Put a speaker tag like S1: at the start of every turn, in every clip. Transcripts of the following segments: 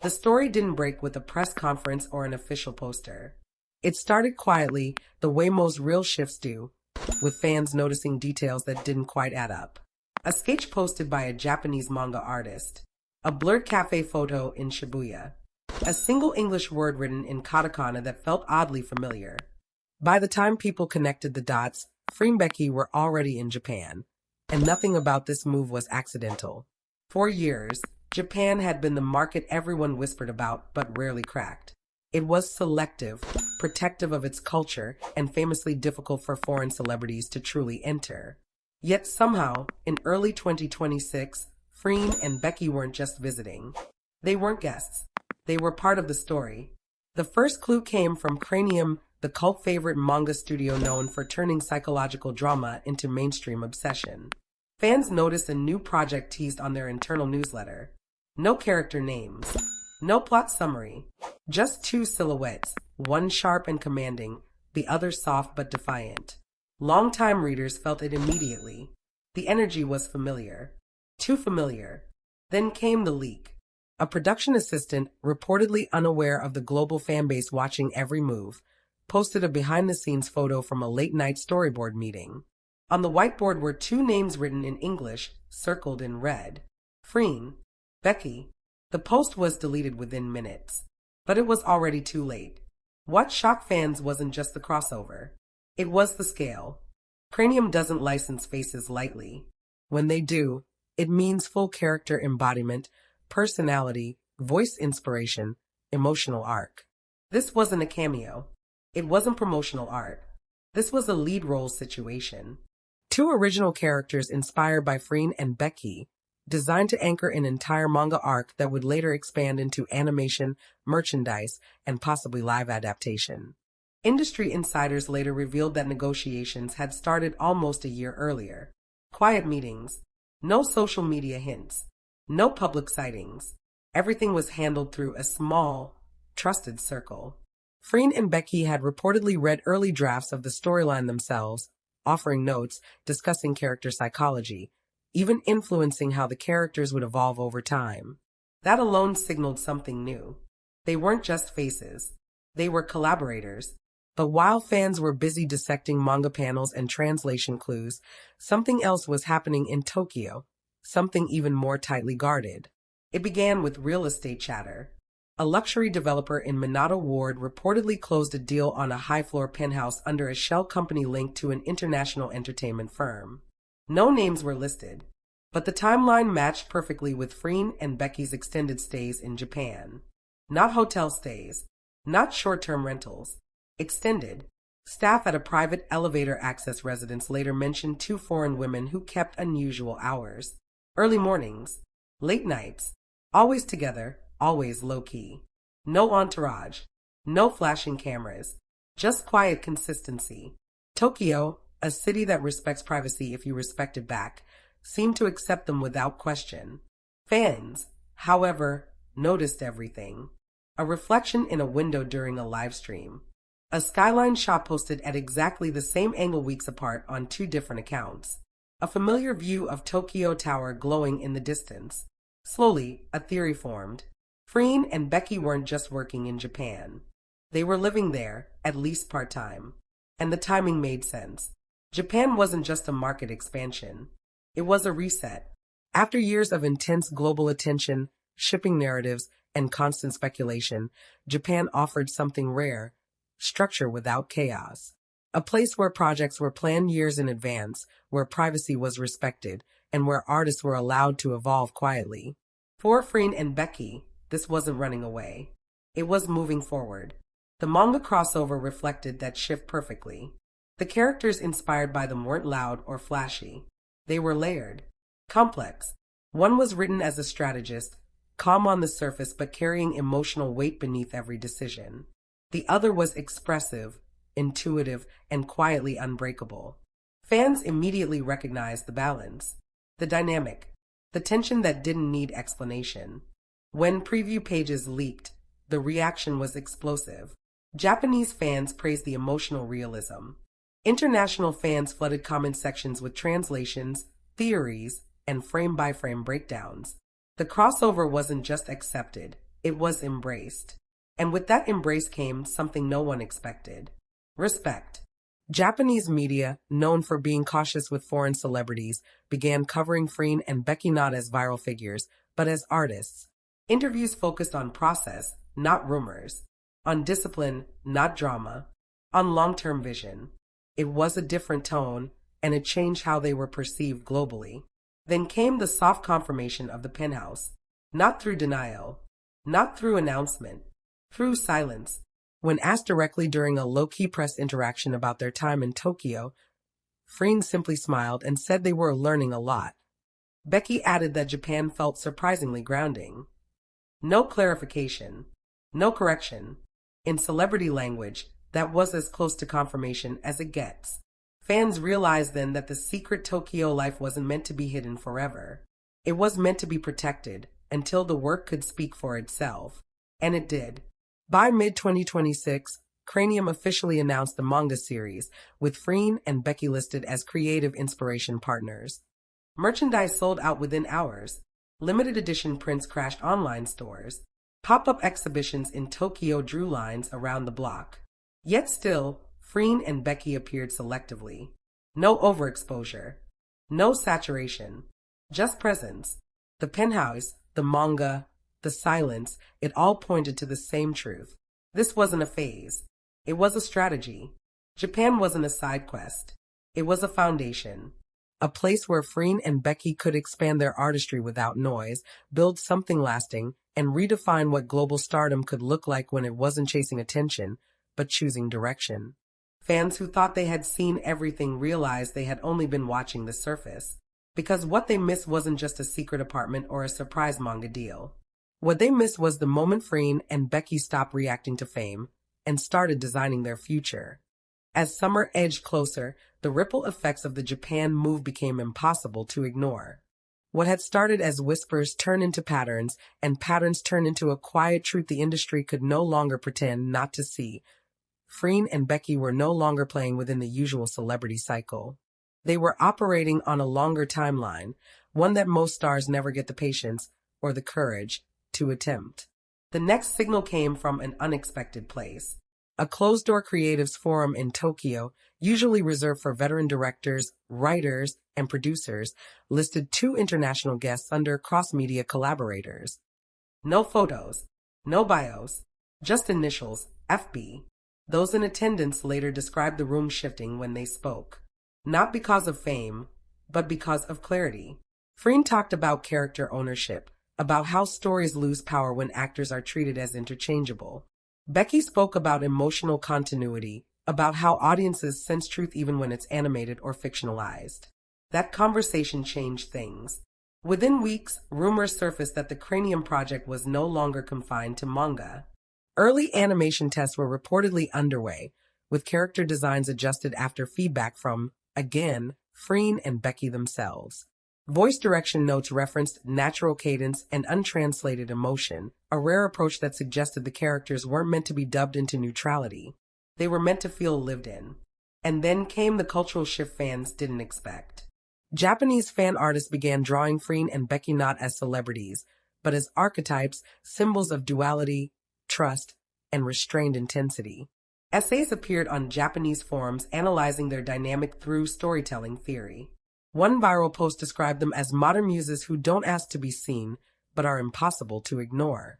S1: The story didn't break with a press conference or an official poster. It started quietly, the way most real shifts do, with fans noticing details that didn't quite add up. A sketch posted by a Japanese manga artist, a blurred cafe photo in Shibuya, a single English word written in katakana that felt oddly familiar. By the time people connected the dots, Freen and Becky were already in Japan, and nothing about this move was accidental. For years, Japan had been the market everyone whispered about but rarely cracked. It was selective, protective of its culture, and famously difficult for foreign celebrities to truly enter. Yet somehow, in early 2026, Freen and Becky weren't just visiting. They weren't guests. They were part of the story. The first clue came from Cranium, the cult favorite manga studio known for turning psychological drama into mainstream obsession. Fans noticed a new project teased on their internal newsletter. No character names. No plot summary. Just two silhouettes, one sharp and commanding, the other soft but defiant. Longtime readers felt it immediately. The energy was familiar. Too familiar. Then came the leak. A production assistant, reportedly unaware of the global fanbase watching every move, posted a behind-the-scenes photo from a late-night storyboard meeting. On the whiteboard were two names written in English, circled in red. Freen, Becky. The post was deleted within minutes. But it was already too late. What shocked fans wasn't just the crossover. It was the scale. Cranium doesn't license faces lightly. When they do, it means full character embodiment, personality, voice inspiration, emotional arc. This wasn't a cameo. It wasn't promotional art. This was a lead role situation. Two original characters inspired by Freen and Becky, designed to anchor an entire manga arc that would later expand into animation, merchandise, and possibly live adaptation. Industry insiders later revealed that negotiations had started almost a year earlier. Quiet meetings. No social media hints. No public sightings. Everything was handled through a small, trusted circle. Freen and Becky had reportedly read early drafts of the storyline themselves, offering notes, discussing character psychology, even influencing how the characters would evolve over time. That alone signaled something new. They weren't just faces. They were collaborators. But while fans were busy dissecting manga panels and translation clues, something else was happening in Tokyo, something even more tightly guarded. It began with real estate chatter. A luxury developer in Minato Ward reportedly closed a deal on a high-floor penthouse under a shell company linked to an international entertainment firm. No names were listed, but the timeline matched perfectly with Freen and Becky's extended stays in Japan. Not hotel stays, not short-term rentals. Extended. Staff at a private elevator access residence later mentioned two foreign women who kept unusual hours. Early mornings, late nights, always together, always low-key. No entourage, no flashing cameras, just quiet consistency. Tokyo, a city that respects privacy if you respect it back, seemed to accept them without question. Fans, however, noticed everything. A reflection in a window during a live stream. A skyline shot posted at exactly the same angle weeks apart on two different accounts. A familiar view of Tokyo Tower glowing in the distance. Slowly, a theory formed. Freen and Becky weren't just working in Japan. They were living there, at least part-time. And the timing made sense. Japan wasn't just a market expansion. It was a reset. After years of intense global attention, shipping narratives, and constant speculation, Japan offered something rare. Structure without chaos. A place where projects were planned years in advance, where privacy was respected, and where artists were allowed to evolve quietly. For Freen and Becky, this wasn't running away. It was moving forward. The manga crossover reflected that shift perfectly. The characters inspired by them weren't loud or flashy. They were layered, complex. One was written as a strategist, calm on the surface but carrying emotional weight beneath every decision. The other was expressive, intuitive, and quietly unbreakable. Fans immediately recognized the balance, the dynamic, the tension that didn't need explanation. When preview pages leaked, the reaction was explosive. Japanese fans praised the emotional realism. International fans flooded comment sections with translations, theories, and frame-by-frame breakdowns. The crossover wasn't just accepted, it was embraced. And with that embrace came something no one expected. Respect. Japanese media, known for being cautious with foreign celebrities, began covering Freen and Becky not as viral figures, but as artists. Interviews focused on process, not rumors, on discipline, not drama, on long-term vision. It was a different tone, and it changed how they were perceived globally. Then came the soft confirmation of the Penthouse, not through denial, not through announcement, through silence. When asked directly during a low-key press interaction about their time in Tokyo, Freen simply smiled and said they were learning a lot. Becky added that Japan felt surprisingly grounding. No clarification, no correction. In celebrity language, that was as close to confirmation as it gets. Fans realized then that the secret Tokyo life wasn't meant to be hidden forever. It was meant to be protected until the work could speak for itself. And it did. By mid-2026, Cranium officially announced the manga series, with Freen and Becky listed as creative inspiration partners. Merchandise sold out within hours. Limited edition prints crashed online stores. Pop-up exhibitions in Tokyo drew lines around the block. Yet still, Freen and Becky appeared selectively. No overexposure. No saturation. Just presence. The Penthouse, the manga, the silence, it all pointed to the same truth. This wasn't a phase. It was a strategy. Japan wasn't a side quest. It was a foundation. A place where Freen and Becky could expand their artistry without noise, build something lasting, and redefine what global stardom could look like when it wasn't chasing attention, but choosing direction. Fans who thought they had seen everything realized they had only been watching the surface. Because what they missed wasn't just a secret apartment or a surprise manga deal. What they missed was the moment Freen and Becky stopped reacting to fame and started designing their future. As summer edged closer, the ripple effects of the Japan move became impossible to ignore. What had started as whispers turned into patterns, and patterns turned into a quiet truth the industry could no longer pretend not to see. Freen and Becky were no longer playing within the usual celebrity cycle. They were operating on a longer timeline, one that most stars never get the patience or the courage to attempt. The next signal came from an unexpected place. A closed-door creatives forum in Tokyo, usually reserved for veteran directors, writers, and producers, listed 2 international guests under cross-media collaborators. No photos, no bios, just initials, FB. Those in attendance later described the room shifting when they spoke. Not because of fame, but because of clarity. Freen talked about character ownership, about how stories lose power when actors are treated as interchangeable. Becky spoke about emotional continuity, about how audiences sense truth even when it's animated or fictionalized. That conversation changed things. Within weeks, rumors surfaced that the Cranium project was no longer confined to manga. Early animation tests were reportedly underway, with character designs adjusted after feedback from, again, Freen and Becky themselves. Voice direction notes referenced natural cadence and untranslated emotion, a rare approach that suggested the characters weren't meant to be dubbed into neutrality. They were meant to feel lived in. And then came the cultural shift fans didn't expect. Japanese fan artists began drawing Freen and Becky not as celebrities, but as archetypes, symbols of duality, trust, and restrained intensity. Essays appeared on Japanese forums analyzing their dynamic through storytelling theory. One viral post described them as modern muses who don't ask to be seen, but are impossible to ignore.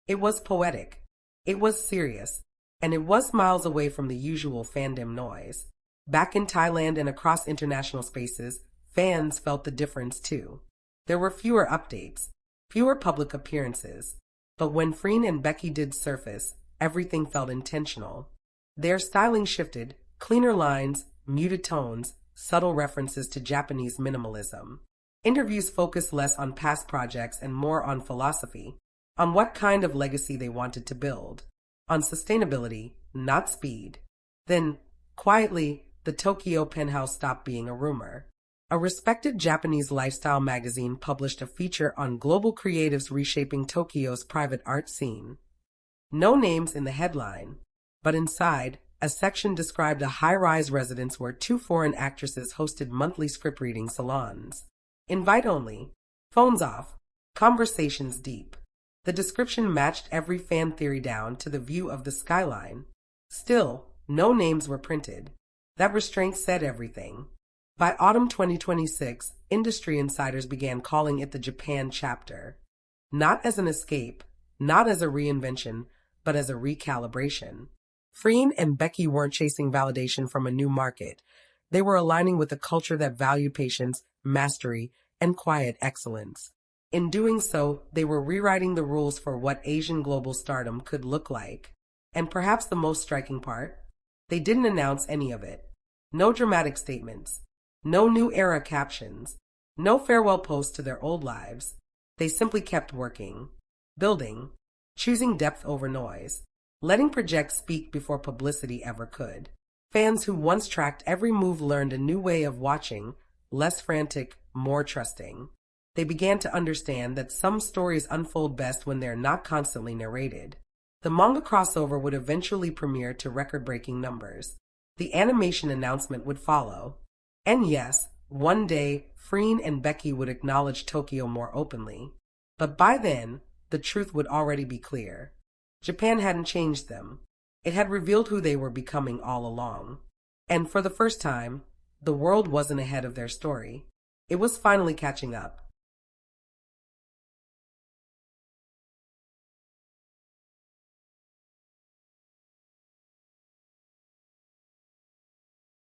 S1: It was poetic, it was serious, and it was miles away from the usual fandom noise. Back in Thailand and across international spaces, fans felt the difference too. There were fewer updates, fewer public appearances, but when Freen and Becky did surface, everything felt intentional. Their styling shifted, cleaner lines, muted tones, subtle references to Japanese minimalism. Interviews focused less on past projects and more on philosophy, on what kind of legacy they wanted to build, on sustainability, not speed. Then, quietly, the Tokyo Penthouse stopped being a rumor. A respected Japanese lifestyle magazine published a feature on global creatives reshaping Tokyo's private art scene. No names in the headline, but inside, a section described a high-rise residence where 2 foreign actresses hosted monthly script-reading salons. Invite only, phones off, conversations deep. The description matched every fan theory down to the view of the skyline. Still, no names were printed. That restraint said everything. By autumn 2026, industry insiders began calling it the Japan chapter. Not as an escape, not as a reinvention, but as a recalibration. Freen and Becky weren't chasing validation from a new market. They were aligning with a culture that valued patience, mastery, and quiet excellence. In doing so, they were rewriting the rules for what Asian global stardom could look like. And perhaps the most striking part? They didn't announce any of it. No dramatic statements. No new era captions. No farewell posts to their old lives. They simply kept working. Building. Choosing depth over noise. Letting projects speak before publicity ever could. Fans who once tracked every move learned a new way of watching, less frantic, more trusting. They began to understand that some stories unfold best when they're not constantly narrated. The manga crossover would eventually premiere to record-breaking numbers. The animation announcement would follow. And yes, one day, Freen and Becky would acknowledge Tokyo more openly. But by then, the truth would already be clear. Japan hadn't changed them. It had revealed who they were becoming all along. And for the first time, the world wasn't ahead of their story. It was finally catching up.